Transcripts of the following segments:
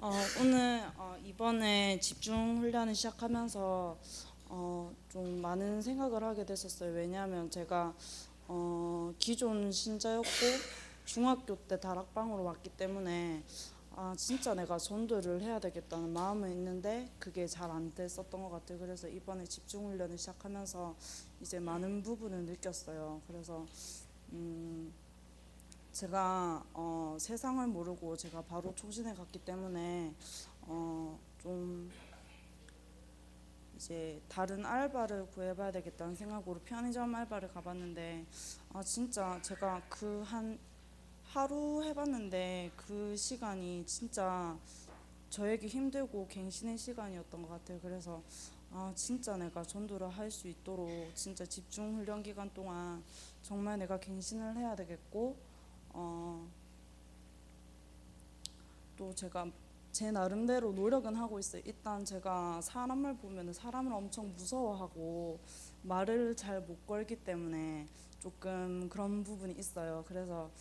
오늘 이번에 집중 훈련을 시작하면서 좀 많은 생각을 하게 됐었어요. 왜냐하면 제가 기존 신자였고 중학교 때 다락방으로 왔기 때문에 진짜 내가 전도를 해야 되겠다는 마음은 있는데 그게 잘 안 됐었던 것 같아요. 그래서 이번에 집중 훈련을 시작하면서 이제 많은 부분을 느꼈어요. 그래서 제가 세상을 모르고 제가 바로 초신에 갔기 때문에 좀 이제 다른 알바를 구해봐야 되겠다는 생각으로 편의점 알바를 가봤는데 진짜 제가 그 한 하루 해봤는데 그 시간이 진짜 저에게 힘들고 갱신의 시간이었던 것 같아요. 그래서 진짜 내가 전도를 할 수 있도록 진짜 집중 훈련 기간 동안 정말 내가 갱신을 해야 되겠고 또 제가 제 나름대로 노력은 하고 있어요. 일단 제가 사람을 보면 사람을 엄청 무서워하고 말을 잘 못 걸기 때문에 조금 그런 부분이 있어요. 그래서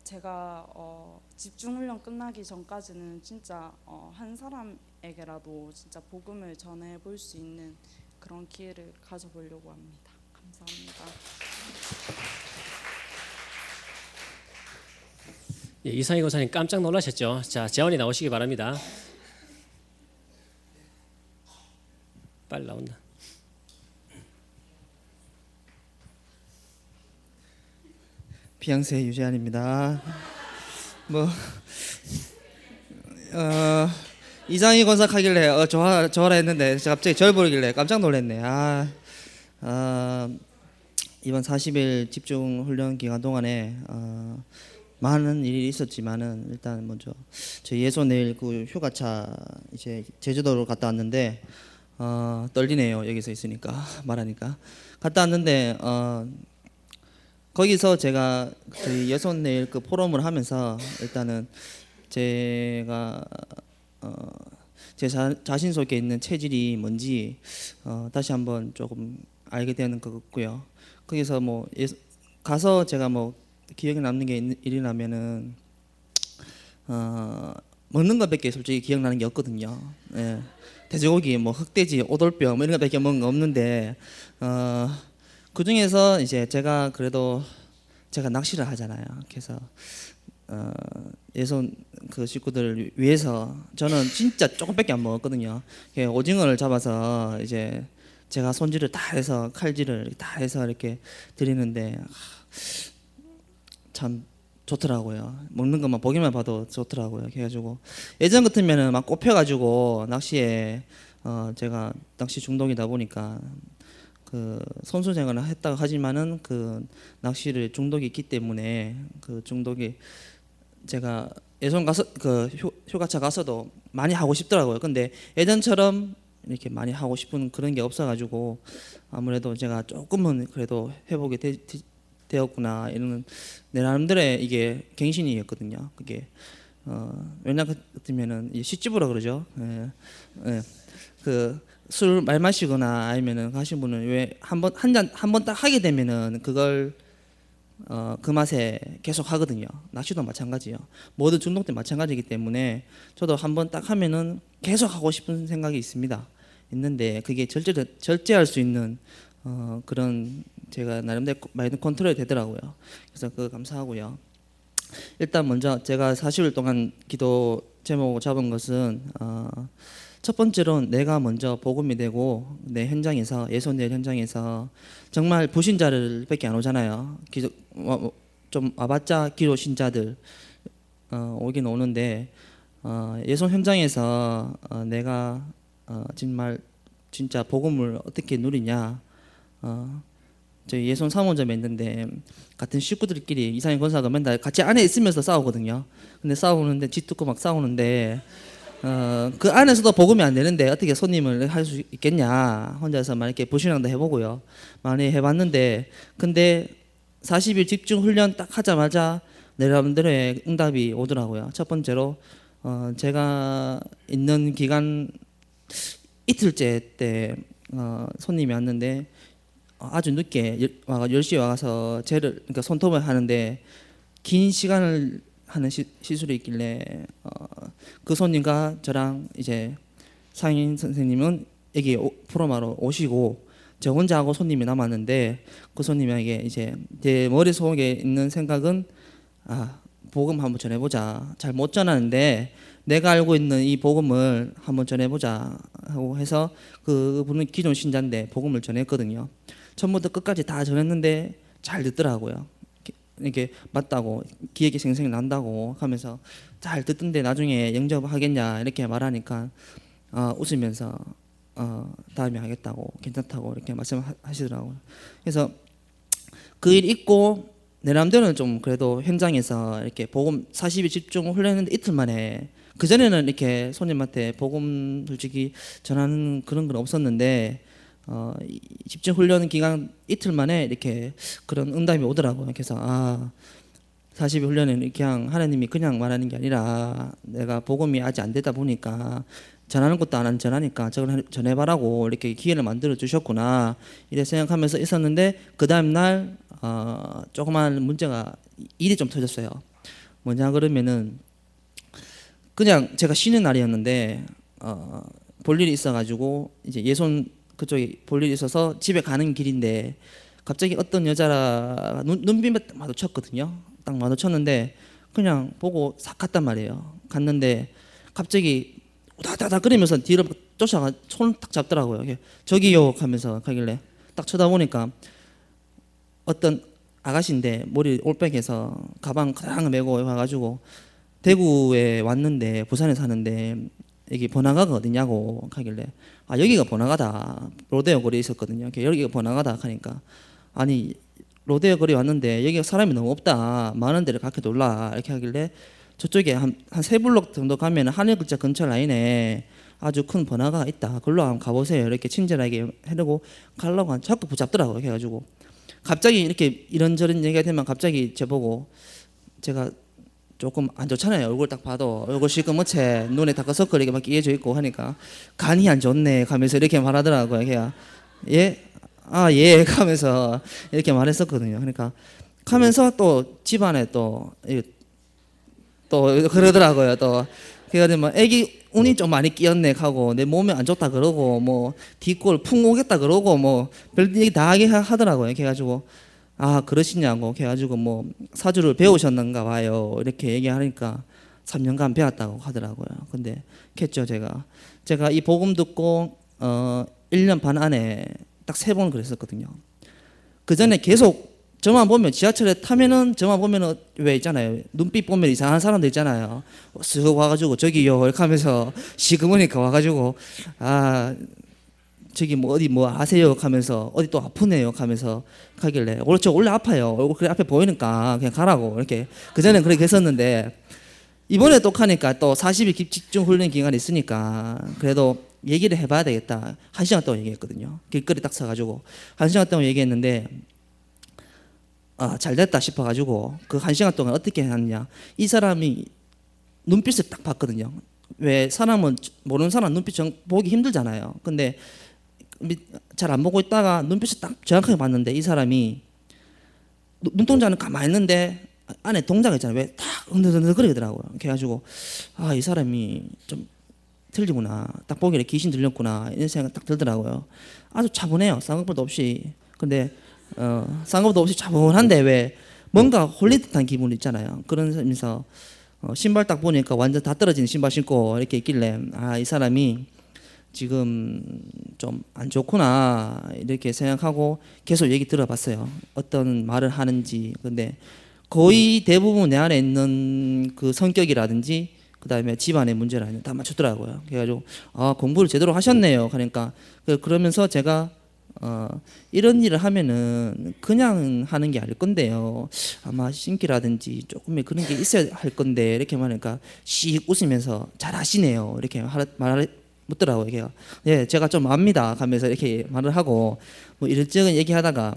제가 집중훈련 끝나기 전까지는 진짜 한 사람에게라도 진짜 복음을 전해볼 수 있는 그런 기회를 가져보려고 합니다. 감사합니다. 예, 이상희 권사님 깜짝 놀라셨죠? 자, 재원이 나오시기 바랍니다. 빨리 나온다. 비양세 유재환입니다. 이상희 권사 하길래 좋아라 했는데 갑자기 절 보이길래 깜짝 놀랐네. 이번 40일 집중 훈련 기간 동안에 많은 일이 있었지만은 일단 먼저 저희 예소 내일 그 휴가차 이제 제주도로 갔다 왔는데 떨리네요. 여기서 있으니까 말하니까 갔다 왔는데 거기서 제가 저희 예손 내일 그 포럼을 하면서 일단은 제가 제 자신 속에 있는 체질이 뭔지 다시 한번 조금 알게 되는 것 같고요. 거기서 가서 제가 기억에 남는 게 일이라면은 먹는 것밖에 솔직히 기억나는 게 없거든요. 예. 돼지고기, 흑돼지, 오돌뼈 이런 것밖에 먹은 거 없는데 그 중에서 이제 제가 그래도 제가 낚시를 하잖아요. 그래서 예손 그 식구들을 위해서 저는 진짜 조금밖에 안 먹었거든요. 오징어를 잡아서 이제 제가 손질을 다 해서 칼질을 다 해서 이렇게 드리는데 참 좋더라고요. 먹는 것만 보기만 봐도 좋더라고요. 그래가지고 예전 같으면은 막 꼽혀가지고 낚시에 제가 낚시 중독이다 보니까 그 선수 생활을 했다고 하지만은 그 낚시를 중독이 있기 때문에 그 중독이 제가 예선 가서 그 휴가차 가서도 많이 하고 싶더라고요. 근데 예전처럼 이렇게 많이 하고 싶은 그런 게 없어가지고 아무래도 제가 조금은 그래도 회복이 되었구나 이런 내 나름대로의 이게 갱신이었거든요. 그게 왜냐 같으면은 시집으로 그러죠. 그 술 많이 마시거나 아니면은 하신 분은 왜 한 번 딱 하게 되면은 그걸 그 맛에 계속 하거든요. 낚시도 마찬가지요. 모든 중독도 마찬가지이기 때문에 저도 한 번 딱 하면은 계속 하고 싶은 생각이 있는데 그게 절제할 수 있는 그런 제가 나름대로 마인드 컨트롤이 되더라고요. 그래서 그거 감사하고요. 일단 먼저 제가 40일 동안 기도 제목을 잡은 것은 첫 번째로 내가 먼저 복음이 되고 내 현장에서 예손대 현장에서 정말 불신자를 밖에 안 오잖아요. 좀 와봤자 기도 신자들 오긴 오는데 예손 현장에서 내가 정말 진짜 복음을 어떻게 누리냐. 저희 예손 사모점에 있는데 같은 식구들끼리 이상희 권사가 맨날 같이 안에 있으면서 싸우거든요. 근데 싸우는데 쥐뜯고 막 싸우는데 그 안에서도 복음이 안 되는데 어떻게 손님을 할 수 있겠냐. 혼자서 막 이렇게 불신앙도 해보고요. 많이 해봤는데 근데 40일 집중 훈련 딱 하자마자 내 나름대로의 응답이 오더라고요. 첫 번째로 제가 있는 기간 이틀째 때 손님이 왔는데 아주 늦게 10시에 와서 그러니까 손톱을 하는데 긴 시간을 하는 시술이 있길래 그 손님과 저랑 이제 상인 선생님은 여기 프로마로 오시고 저 혼자 하고 손님이 남았는데 그 손님에게 이제 제 머릿속에 있는 생각은 복음 한번 전해보자. 잘 못 전하는데 내가 알고 있는 이 복음을 한번 전해보자 하고 해서 그분은 기존 신자인데 복음을 전했거든요. 처음부터 끝까지 다 전했는데 잘 듣더라고요. 이게 맞다고 기억이 생생히 난다고 하면서 잘 듣던데 나중에 영접하겠냐 이렇게 말하니까 웃으면서 다음에 하겠다고 괜찮다고 이렇게 말씀하시더라고요. 그래서 그 일 있고 내 남대로는 좀 그래도 현장에서 이렇게 복음 40일 집중 훈련했는데 이틀 만에 그 전에는 이렇게 손님한테 복음 솔직히 전하는 그런 건 없었는데 집중 훈련 기간 이틀 만에 이렇게 그런 응답이 오더라고요. 그래서 40일 훈련은 그냥 하나님이 그냥 말하는 게 아니라 내가 복음이 아직 안 되다 보니까 전하는 것도 안 전하니까 저걸 전해봐라고 이렇게 기회를 만들어 주셨구나 이래 생각하면서 있었는데 그 다음 날 조그만 문제가 일이 좀 터졌어요. 뭐냐 그러면은 그냥 제가 쉬는 날이었는데 볼 일이 있어가지고 이제 예손 그쪽에 볼 일이 있어서 집에 가는 길인데 갑자기 어떤 여자가 눈빛만 딱 마주쳤거든요. 딱 마주쳤는데 그냥 보고 싹 갔단 말이에요. 갔는데 갑자기 다다다 끓이면서 뒤를 쫓아가 손을 딱 잡더라고요. 저기요 하면서 가길래 딱 쳐다보니까 어떤 아가씨인데 머리 올백해서 가방 가랑 메고 와가지고 대구에 왔는데 부산에 사는데 여기 번화가가 어디냐고 하길래 여기가 번화가다. 로데오 거리에 있었거든요. 여기가 번화가다 하니까 아니 로데오 거리 왔는데 여기가 사람이 너무 없다. 많은 데를 가게 놀라 이렇게 하길래 저쪽에 한 세 블록 정도 가면 하늘글자 근처 라인에 아주 큰 번화가가 있다. 그걸로 한번 가보세요. 이렇게 친절하게 해놓고 가려고 자꾸 붙잡더라고요. 그래가지고 갑자기 이렇게 이런저런 얘기가 되면 갑자기 저보고 제가 조금 안 좋잖아요. 얼굴 딱 봐도 얼굴 시커멓게 눈에 다크서클 이렇게 막 끼어져 있고 하니까 간이 안 좋네 하면서 이렇게 말하더라고요. 걔가 예? 예 하면서 이렇게 말했었거든요. 그러니까 하면서 또 집안에 또 그러더라고요. 또 그래가지고 뭐 애기 운이 좀 많이 끼었네 하고 내 몸에 안 좋다 그러고 뭐 뒷골 풍 오겠다 그러고 뭐 별 얘기 다 하게 하더라고요. 그래가지고 그러시냐고 그래가지고 뭐 사주를 배우셨는가 봐요. 이렇게 얘기하니까 3년간 배웠다고 하더라고요. 근데 겠죠 제가 이 복음 듣고 1년 반 안에 딱 3번 그랬었거든요. 그 전에 계속 저만 보면 지하철에 타면은 저만 보면은 왜 있잖아요. 눈빛 보면 이상한 사람들 있잖아요. 쓱 와가지고 저기요 이렇게 하면서 시커머니까 와가지고 저기 뭐 어디 뭐 아세요 하면서 어디 또 아프네요 하면서 가길래 원래 아파요. 얼굴 그래 앞에 보이니까 그냥 가라고 이렇게 그전엔 그렇게 했었는데 이번에 또 하니까 또 40일 집중 훈련 기간이 있으니까 그래도 얘기를 해봐야 되겠다. 1시간 동안 얘기했거든요. 길거리 딱 서가지고 1시간 동안 얘기했는데 잘 됐다 싶어가지고 그 1시간 동안 어떻게 했냐 이 사람이 눈빛을 딱 봤거든요. 왜 사람은 모르는 사람 눈빛 보기 힘들잖아요. 근데 잘 안 보고 있다가 눈빛을 딱 정확하게 봤는데 이 사람이 눈동자는 가만히 있는데 안에 동자가 있잖아요. 왜 딱 흔들흔들거리더라고요. 그래가지고 이 사람이 좀 틀리구나. 딱 보기에 귀신 들렸구나 이런 생각 딱 들더라고요. 아주 차분해요. 쌍꺼풀도 없이. 근데 쌍꺼풀도 없이 차분한데 왜 뭔가 홀린 듯한 기분 있잖아요. 그런 점에서 신발 딱 보니까 완전 다 떨어진 신발 신고 이렇게 있길래 이 사람이 지금 좀 안 좋구나 이렇게 생각하고 계속 얘기 들어봤어요. 어떤 말을 하는지. 근데 거의 대부분 내 안에 있는 그 성격이라든지 그 다음에 집안의 문제라든지 다 맞췄더라고요. 그래가지고 공부를 제대로 하셨네요. 그러니까 그러면서 제가 이런 일을 하면은 그냥 하는 게 아닐 건데요. 아마 신기라든지 조금의 그런 게 있어야 할 건데 이렇게 말하니까 씩 웃으면서 잘 하시네요. 이렇게 묻더라고요. 걔가 예, 제가 좀 압니다. 하면서 이렇게 말을 하고 뭐 이런저런 얘기하다가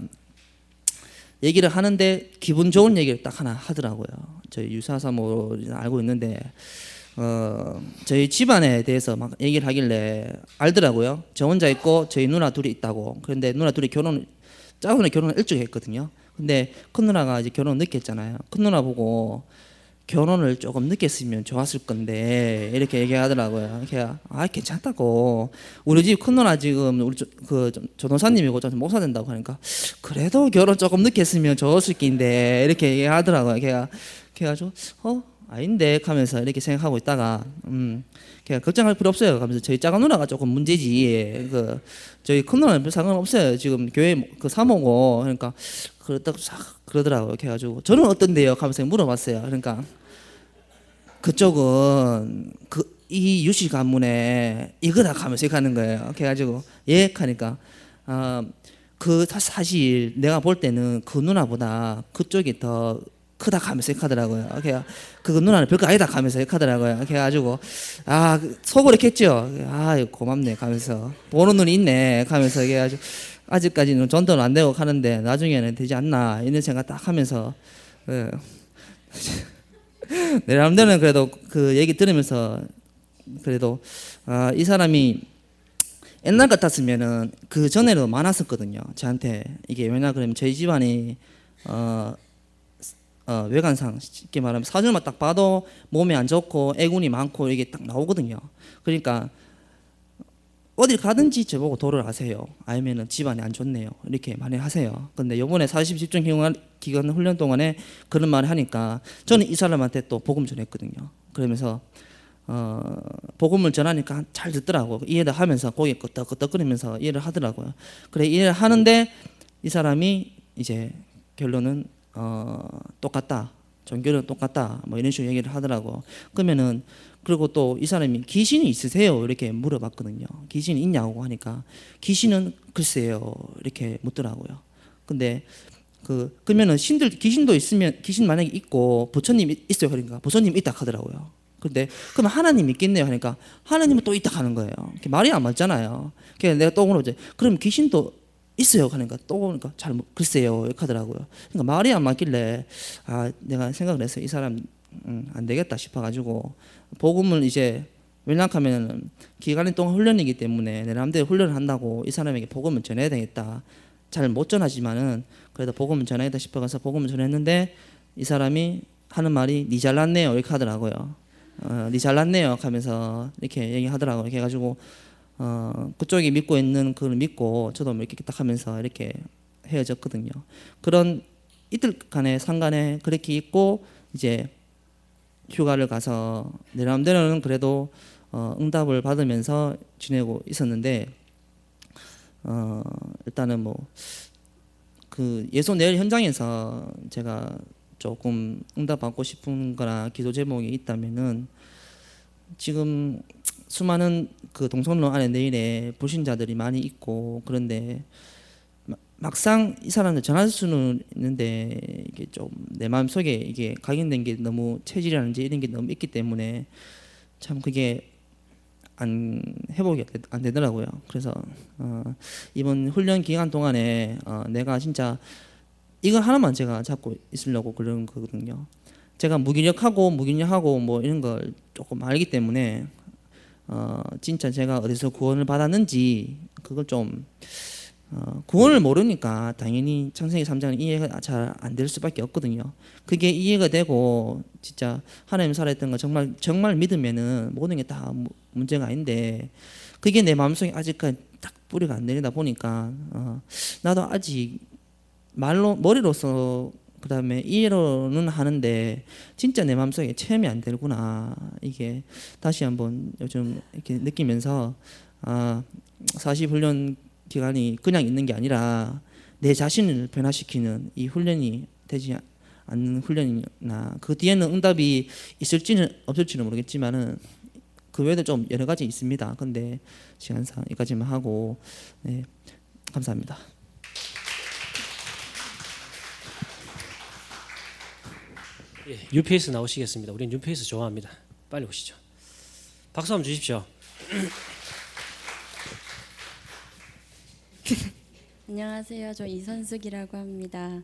얘기를 하는데 기분 좋은 얘기를 딱 하나 하더라고요. 저희 유사사모 알고 있는데 저희 집안에 대해서 막 얘기를 하길래 알더라고요. 저 혼자 있고 저희 누나 둘이 있다고. 그런데 누나 둘이 작은 누나 결혼을 일찍 했거든요. 근데 큰 누나가 이제 결혼 늦게 했잖아요. 큰 누나 보고 결혼을 조금 늦게 했으면 좋았을 건데 이렇게 얘기하더라고요. 걔가 괜찮다고. 우리 집 큰 누나 지금 우리 조동사님이고 좀 목사 된다고 하니까 그래도 결혼 조금 늦게 했으면 좋았을 낀데 이렇게 얘기하더라고요. 걔가 그래가지고 아닌데 하면서 이렇게 생각하고 있다가 걔가 걱정할 필요 없어요. 하면서 저희 작은 누나가 조금 문제지. 저희 큰 누나는 별 상관없어요. 지금 교회 그 사모고 그러니까 그렇다고 그러더라고요. 그래가지고 저는 어떤데요? 하면서 물어봤어요. 그러니까 그쪽은 이 유씨 가문에 이거다 하면서 이렇게 하는 거예요. 그래가지고 예 하니까 사실 내가 볼 때는 그 누나보다 그쪽이 더 크다 하면서 이렇게 하더라고요. 그 누나는 별거 아니다 하면서 이렇게 하더라고요. 그래가지고 속으로 이렇게 했죠. 고맙네 하면서 보는 눈이 있네 하면서 그래가지고 아직까지는 전도는 안 되고 하는데 나중에는 되지 않나 이런 생각 딱 하면서 내 나름대로는 그래도 그 얘기 들으면서 그래도 이 사람이 옛날 같았으면은 그 전에도 많았었거든요. 저한테 이게 왜냐 그러면 저희 집안이 외관상 쉽게 말하면 사진만 딱 봐도 몸에 안 좋고 애군이 많고 이게 딱 나오거든요. 그러니까 어딜 가든지 저보고 도를 하세요. 아니면은 집안이 안 좋네요. 이렇게 많이 하세요. 근데 요번에 40 집중 기간 훈련 동안에 그런 말을 하니까 저는 이 사람한테 또 복음 전했거든요. 그러면서 복음을 전하니까 잘 듣더라고. 이해를 하면서 고개 끄덕끄덕거리면서 이해를 하더라고요. 그래 이해를 하는데 이 사람이 이제 결론은 똑같다. 종교는 똑같다. 뭐 이런 식으로 얘기를 하더라고. 그러면은 그리고 또 이 사람이 귀신이 있으세요? 이렇게 물어봤거든요. 귀신이 있냐고 하니까 귀신은 글쎄요. 이렇게 묻더라고요. 근데 그러면은 귀신도 있으면 귀신 만약에 있고 부처님 있어요. 그러니까 부처님 있다 하더라고요. 근데 그러면 하나님 있겠네요 하니까 하나님은 또 있다 하는 거예요. 말이 안 맞잖아요. 그래서 내가 또 물어보죠. 그럼 귀신도 있어요 하니까 또 그러니까 잘 글쎄요 이렇게 하더라고요. 그러니까 말이 안 맞길래 내가 생각을 했어요. 이 사람 안 되겠다 싶어가지고 복음을 이제 왜냐하면 기간 동안 훈련이기 때문에 내 나름대로 훈련을 한다고 이 사람에게 복음을 전해야 되겠다. 잘 못 전하지만은 그래도 복음을 전해야겠다 싶어서 복음을 전했는데 이 사람이 하는 말이 니 잘났네요 이렇게 하더라고요. 니 잘났네요 하면서 이렇게 얘기하더라고요. 그래가지고 그쪽이 믿고 있는 그걸 믿고 저도 이렇게 딱 하면서 이렇게 헤어졌거든요. 그런 이틀 간의 상간에 그렇게 있고 이제 휴가를 가서 내 마음대로는 그래도 응답을 받으면서 지내고 있었는데 일단은 뭐 그 예소 내일 현장에서 제가 조금 응답 받고 싶은 거나 기도 제목이 있다면은 지금 수많은 그 동성로 안에 내일에 불신자들이 많이 있고 그런데 막상 이 사람들 전할 수는 있는데 이게 좀 내 마음속에 이게 각인된 게 너무 체질이라든지 이런 게 너무 있기 때문에 참 그게 회복이 안 되더라고요. 그래서 이번 훈련 기간 동안에 내가 진짜 이거 하나만 제가 잡고 있으려고 그런 거거든요. 제가 무기력하고 뭐 이런 걸 조금 알기 때문에 진짜 제가 어디서 구원을 받았는지 그걸 좀 구원을 모르니까 당연히 창세기 3장은 이해가 잘 안 될 수밖에 없거든요. 그게 이해가 되고 진짜 하나님 살아있던 거 정말 믿으면은 모든 게 다 문제가 아닌데 그게 내 마음속에 아직까지 딱 뿌리가 안 내리다 보니까 나도 아직 머리로서 그다음에 이해로는 하는데 진짜 내 마음속에 체험이 안 되구나 이게 다시 한번 요즘 이렇게 느끼면서 40훈련 기간이 그냥 있는 게 아니라 내 자신을 변화시키는 이 훈련이 되지 않는 훈련이나 그 뒤에는 응답이 있을지는 없을지는 모르겠지만은 그 외에도 좀 여러 가지 있습니다. 근데 시간상 여기까지만 하고 네, 감사합니다. 예, 뉴페이스 나오시겠습니다. 우린 뉴페이스 좋아합니다. 빨리 오시죠. 박수 한번 주십시오. 안녕하세요. 저 이선숙이라고 합니다.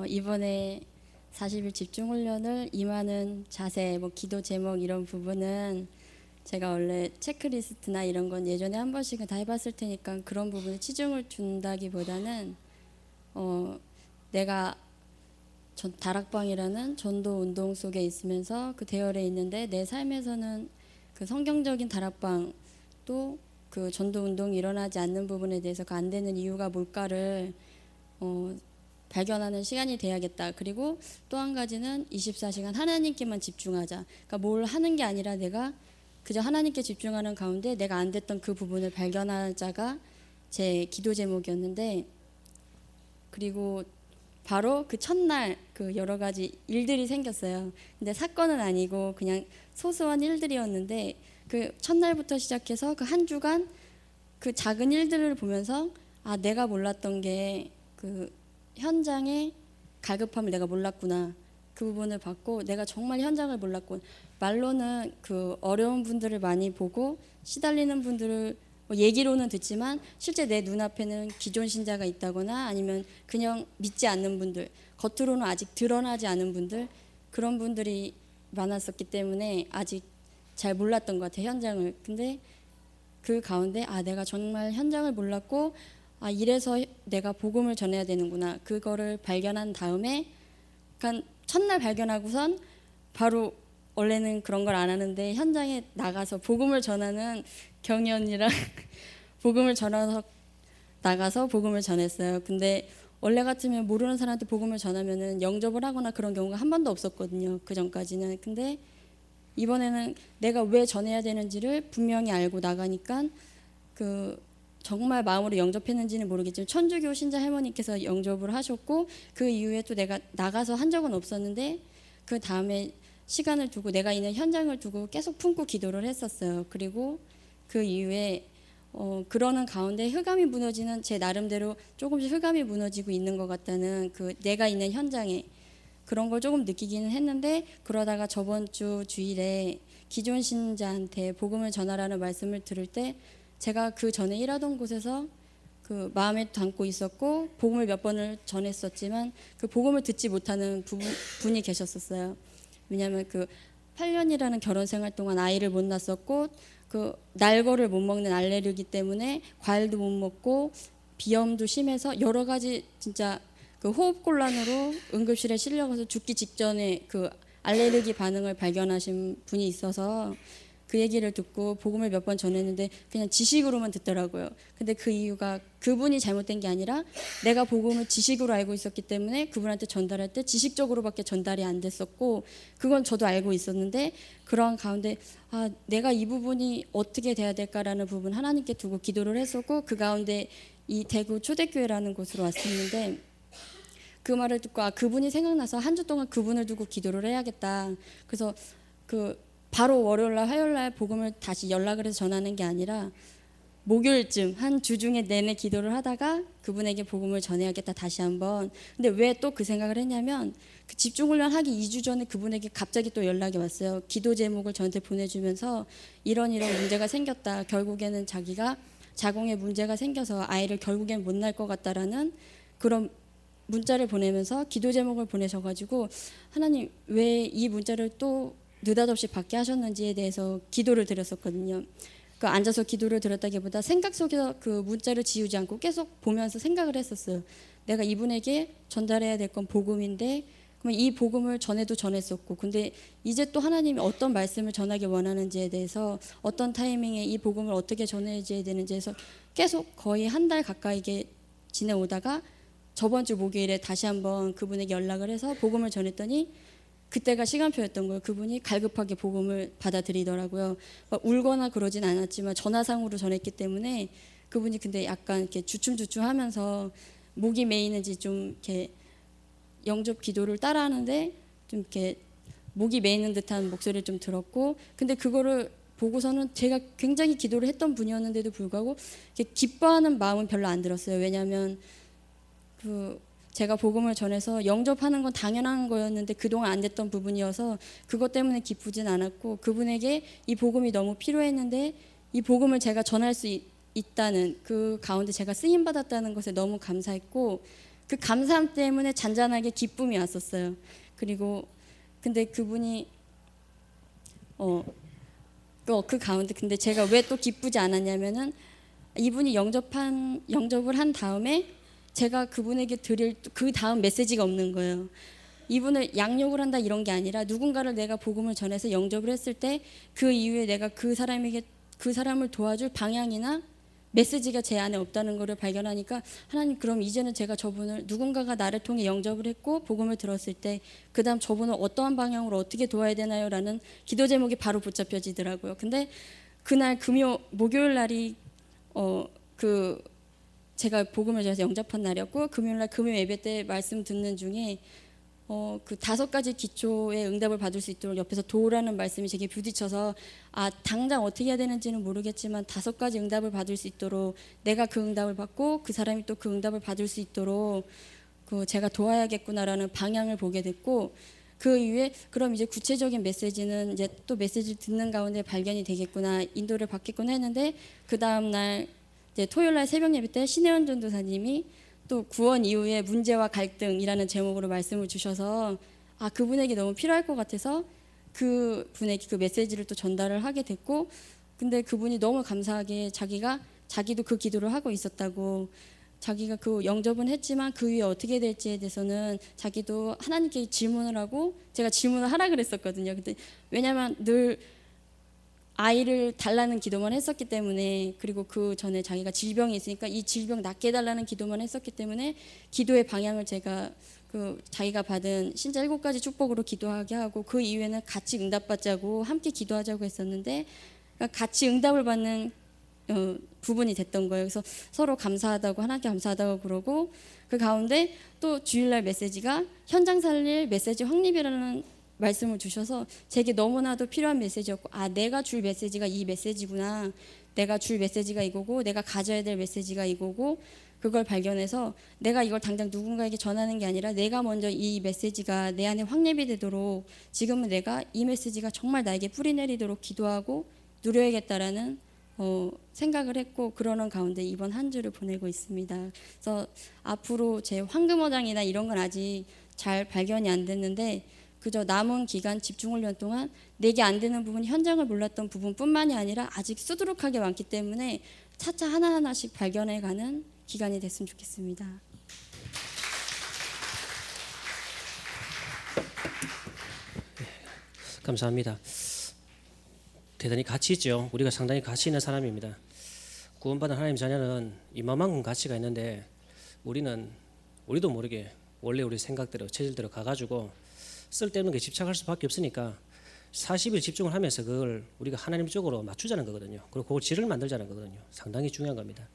이번에 40일 집중훈련을 임하는 자세, 뭐 기도 제목 이런 부분은 제가 원래 체크리스트나 이런 건 예전에 한 번씩은 다 해봤을 테니까 그런 부분에 치중을 둔다기보다는 내가 다락방이라는 전도 운동 속에 있으면서 그 대열에 있는데 내 삶에서는 그 성경적인 다락방 또 그 전도 운동이 일어나지 않는 부분에 대해서 그 안 되는 이유가 뭘까를 발견하는 시간이 돼야겠다. 그리고 또 한 가지는 24시간 하나님께만 집중하자. 그러니까 뭘 하는 게 아니라 내가 그저 하나님께 집중하는 가운데 내가 안 됐던 그 부분을 발견하자가 제 기도 제목이었는데, 그리고 바로 그 첫날 그 여러 가지 일들이 생겼어요. 근데 사건은 아니고 그냥 소소한 일들이었는데 그 첫날부터 시작해서 그 한 주간 그 작은 일들을 보면서 아, 내가 몰랐던 게 그 현장의 갈급함을 내가 몰랐구나. 그 부분을 봤고 내가 정말 현장을 몰랐고, 말로는 그 어려운 분들을 많이 보고 시달리는 분들을 뭐 얘기로는 듣지만 실제 내 눈앞에는 기존 신자가 있다거나 아니면 그냥 믿지 않는 분들, 겉으로는 아직 드러나지 않은 분들, 그런 분들이 많았었기 때문에 아직 잘 몰랐던 것 같아요, 현장을. 근데 그 가운데 아, 내가 정말 현장을 몰랐고 아, 이래서 내가 복음을 전해야 되는구나. 그거를 발견한 다음에 그러니까 첫날 발견하고선 바로 원래는 그런 걸 안 하는데 현장에 나가서 복음을 전하는 경희 언니랑 복음을 전해서 나가서 복음을 전했어요. 근데 원래 같으면 모르는 사람한테 복음을 전하면은 영접을 하거나 그런 경우가 한 번도 없었거든요. 그 전까지는. 근데 이번에는 내가 왜 전해야 되는지를 분명히 알고 나가니까 그 정말 마음으로 영접했는지는 모르겠지만 천주교 신자 할머니께서 영접을 하셨고 그 이후에 또 내가 나가서 한 적은 없었는데 그 다음에 시간을 두고 내가 있는 현장을 두고 계속 품고 기도를 했었어요. 그리고 그 이후에 그러는 가운데 흑암이 무너지는 제 나름대로 조금씩 흑암이 무너지고 있는 것 같다는 그 내가 있는 현장에 그런 걸 조금 느끼기는 했는데, 그러다가 저번 주 주일에 기존 신자한테 복음을 전하라는 말씀을 들을 때 제가 그 전에 일하던 곳에서 그 마음에 담고 있었고 복음을 몇 번을 전했었지만 그 복음을 듣지 못하는 분이 계셨었어요. 왜냐하면 그 8년이라는 결혼 생활 동안 아이를 못 낳았었고 그 날거를 못 먹는 알레르기 때문에 과일도 못 먹고 비염도 심해서 여러 가지 진짜 그 호흡곤란으로 응급실에 실려가서 죽기 직전에 그 알레르기 반응을 발견하신 분이 있어서 그 얘기를 듣고 복음을 몇 번 전했는데 그냥 지식으로만 듣더라고요. 근데 그 이유가 그분이 잘못된 게 아니라 내가 복음을 지식으로 알고 있었기 때문에 그분한테 전달할 때 지식적으로밖에 전달이 안 됐었고, 그건 저도 알고 있었는데 그런 가운데 아, 내가 이 부분이 어떻게 돼야 될까라는 부분 하나님께 두고 기도를 했었고, 그 가운데 이 대구 초대교회라는 곳으로 왔었는데 그 말을 듣고 아, 그분이 생각나서 한 주 동안 그분을 두고 기도를 해야겠다. 그래서 그 바로 월요일날 화요일날 복음을 다시 연락을 해서 전하는 게 아니라 목요일쯤 한 주 중에 내내 기도를 하다가 그분에게 복음을 전해야겠다 다시 한번. 근데 왜 또 그 생각을 했냐면 그 집중훈련 하기 2주 전에 그분에게 갑자기 또 연락이 왔어요. 기도 제목을 저한테 보내주면서 이런 문제가 생겼다. 결국에는 자기가 자궁에 문제가 생겨서 아이를 결국엔 못 낳을 것 같다라는 그런 문자를 보내면서 기도 제목을 보내셔가지고 하나님 왜 이 문자를 또 느닷없이 받게 하셨는지에 대해서 기도를 드렸었거든요. 그 앉아서 기도를 드렸다기보다 생각 속에서 그 문자를 지우지 않고 계속 보면서 생각을 했었어요. 내가 이분에게 전달해야 될 건 복음인데 그러면 이 복음을 전에도 전했었고, 근데 이제 또 하나님이 어떤 말씀을 전하기 원하는지에 대해서 어떤 타이밍에 이 복음을 어떻게 전해야 되는지 해서 계속 거의 한 달 가까이게 지내오다가 저번 주 목요일에 다시 한번 그분에게 연락을 해서 복음을 전했더니 그때가 시간표였던 거예요. 그분이 갈급하게 복음을 받아들이더라고요. 막 울거나 그러진 않았지만 전화상으로 전했기 때문에 그분이 근데 약간 이렇게 주춤주춤하면서 목이 메이는지 좀 이렇게 영접 기도를 따라하는데 좀 이렇게 목이 메이는 듯한 목소리를 좀 들었고, 근데 그거를 보고서는 제가 굉장히 기도를 했던 분이었는데도 불구하고 이렇게 기뻐하는 마음은 별로 안 들었어요. 왜냐하면 그 제가 복음을 전해서 영접하는 건 당연한 거였는데 그동안 안 됐던 부분이어서 그것 때문에 기쁘진 않았고, 그분에게 이 복음이 너무 필요했는데 이 복음을 제가 전할 수 있다는 그 가운데 제가 쓰임 받았다는 것에 너무 감사했고, 그 감사함 때문에 잔잔하게 기쁨이 왔었어요. 그리고 근데 그분이 그 가운데 근데 제가 왜 또 기쁘지 않았냐면은 이분이 영접을 한 다음에 제가 그분에게 드릴 그 다음 메시지가 없는 거예요. 이분을 양육을 한다 이런 게 아니라 누군가를 내가 복음을 전해서 영접을 했을 때 그 이후에 내가 그 사람을 도와줄 방향이나 메시지가 제 안에 없다는 것을 발견하니까 하나님, 그럼 이제는 제가 저분을, 누군가가 나를 통해 영접을 했고 복음을 들었을 때 그 다음 저분을 어떠한 방향으로 어떻게 도와야 되나요? 라는 기도 제목이 바로 붙잡혀지더라고요. 근데 그날 목요일 날이 제가 복음을 전해서 영접한 날이었고, 금요일날 금요 예배 때 말씀 듣는 중에 그 5가지 기초의 응답을 받을 수 있도록 옆에서 도우라는 말씀이 제게 부딪혀서, 당장 어떻게 해야 되는지는 모르겠지만 5가지 응답을 받을 수 있도록, 내가 그 응답을 받고 그 사람이 또 그 응답을 받을 수 있도록 제가 도와야겠구나라는 방향을 보게 됐고, 그 이후에 그럼 이제 구체적인 메시지는 이제 또 메시지를 듣는 가운데 발견이 되겠구나, 인도를 받겠구나 했는데, 그 다음 날 이제 토요일 날 새벽 예배 때 신혜원 전도사님이 또 구원 이후의 문제와 갈등이라는 제목으로 말씀을 주셔서 그분에게 너무 필요할 것 같아서 그분에게 그 메시지를 또 전달을 하게 됐고, 근데 그분이 너무 감사하게 자기도 그 기도를 하고 있었다고, 자기가 그 영접은 했지만 그 위에 어떻게 될지에 대해서는 자기도 하나님께 질문을 하고, 제가 질문을 하라 그랬었거든요. 근데 왜냐면 늘 아이를 달라는 기도만 했었기 때문에, 그리고 그 전에 자기가 질병이 있으니까 이 질병 낫게 해달라는 기도만 했었기 때문에 기도의 방향을 제가 자기가 받은 신자 7가지 축복으로 기도하게 하고, 그 이후에는 같이 응답받자고 함께 기도하자고 했었는데, 그러니까 같이 응답을 받는 부분이 됐던 거예요. 그래서 서로 감사하다고, 하나님께 감사하다고 그러고, 그 가운데 또 주일날 메시지가 현장 살릴 메시지 확립이라는 말씀을 주셔서 제게 너무나도 필요한 메시지였고, 내가 줄 메시지가 이 메시지구나, 내가 줄 메시지가 이거고, 내가 가져야 될 메시지가 이거고, 그걸 발견해서 내가 이걸 당장 누군가에게 전하는 게 아니라 내가 먼저 이 메시지가 내 안에 확립이 되도록, 지금은 내가 이 메시지가 정말 나에게 뿌리내리도록 기도하고 누려야겠다라는 생각을 했고, 그러는 가운데 이번 한 주를 보내고 있습니다. 그래서 앞으로 제 황금어장이나 이런 건 아직 잘 발견이 안 됐는데, 그저 남은 기간 집중훈련 동안 내게 안 되는 부분, 현장을 몰랐던 부분뿐만이 아니라 아직 수두룩하게 많기 때문에 차차 하나하나씩 발견해가는 기간이 됐으면 좋겠습니다. 감사합니다. 대단히 가치 있죠. 우리가 상당히 가치 있는 사람입니다. 구원받은 하나님 자녀는 이만큼 가치가 있는데, 우리도 모르게 원래 우리 생각대로 체질대로 가가지고 쓸데없는 게 집착할 수밖에 없으니까 40일 집중을 하면서 그걸 우리가 하나님 쪽으로 맞추자는 거거든요. 그리고 그걸 질을 만들자는 거거든요. 상당히 중요한 겁니다.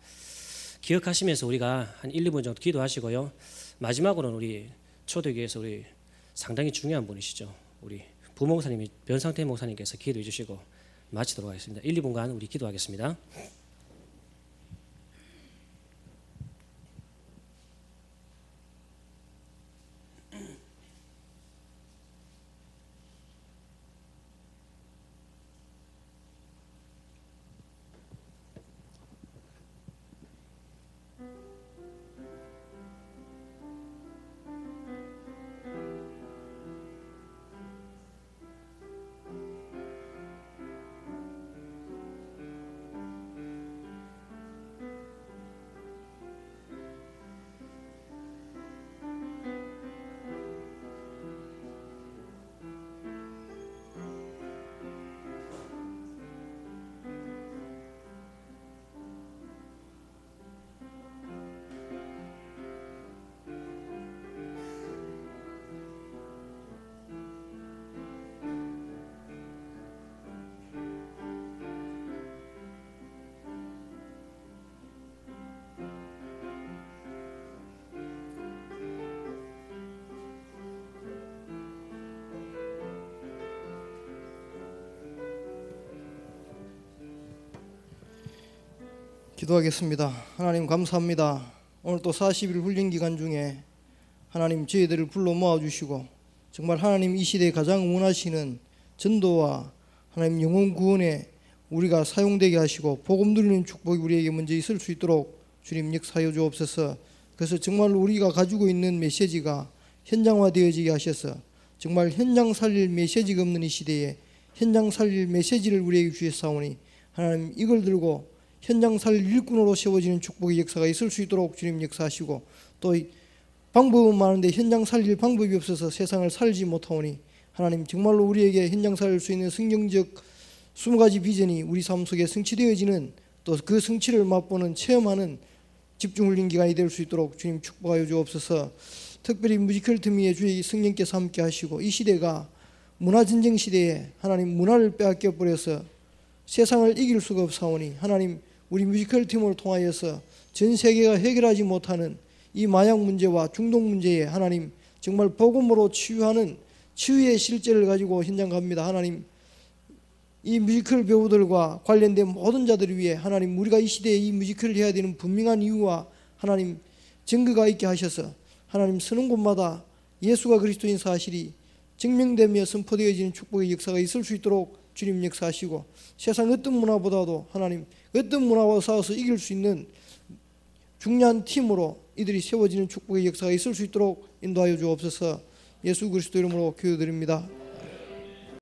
기억하시면서 우리가 한 1, 2분 정도 기도하시고요. 마지막으로는 우리 초대교회에서 우리 상당히 중요한 분이시죠. 우리 부목사님이 변상태 목사님께서 기도해 주시고 마치도록 하겠습니다. 1, 2분간 우리 기도하겠습니다. 기도하겠습니다. 하나님 감사합니다. 오늘 또 40일 훈련 기간 중에 하나님 저희들을 불러 모아주시고, 정말 하나님 이 시대에 가장 원하시는 전도와 하나님 영혼 구원에 우리가 사용되게 하시고 복음 누리는 축복이 우리에게 먼저 있을 수 있도록 주님 역사하여 주옵소서. 그래서 정말 우리가 가지고 있는 메시지가 현장화되어지게 하셔서 정말 현장 살릴 메시지가 없는 이 시대에 현장 살릴 메시지를 우리에게 주셨사오니, 하나님 이걸 들고 현장 살릴 일꾼으로 세워지는 축복의 역사가 있을 수 있도록 주님 역사하시고, 또 방법은 많은데 현장 살릴 방법이 없어서 세상을 살지 못하오니 하나님 정말로 우리에게 현장 살릴 수 있는 성경적 20가지 비전이 우리 삶 속에 성취되어지는 또 그 성취를 맛보는 체험하는 집중훈련 기간이 될 수 있도록 주님 축복하여 주옵소서. 특별히 뮤지컬 팀위에 주의 성령께서 함께 하시고 이 시대가 문화전쟁 시대에 하나님 문화를 빼앗겨 버려서 세상을 이길 수가 없사오니 하나님 우리 뮤지컬 팀을 통하여서 전 세계가 해결하지 못하는 이 마약 문제와 중독 문제에 하나님 정말 복음으로 치유하는 치유의 실제를 가지고 현장 갑니다. 하나님 이 뮤지컬 배우들과 관련된 모든 자들을 위해 하나님 우리가 이 시대에 이 뮤지컬을 해야 되는 분명한 이유와 하나님 증거가 있게 하셔서 하나님 서는 곳마다 예수가 그리스도인 사실이 증명되며 선포되어지는 축복의 역사가 있을 수 있도록 주님 역사하시고 세상 어떤 문화보다도 하나님 어떤 문화와 싸워서 이길 수 있는 중요한 팀으로 이들이 세워지는 축복의 역사가 있을 수 있도록 인도하여 주옵소서. 예수 그리스도 이름으로 기도드립니다.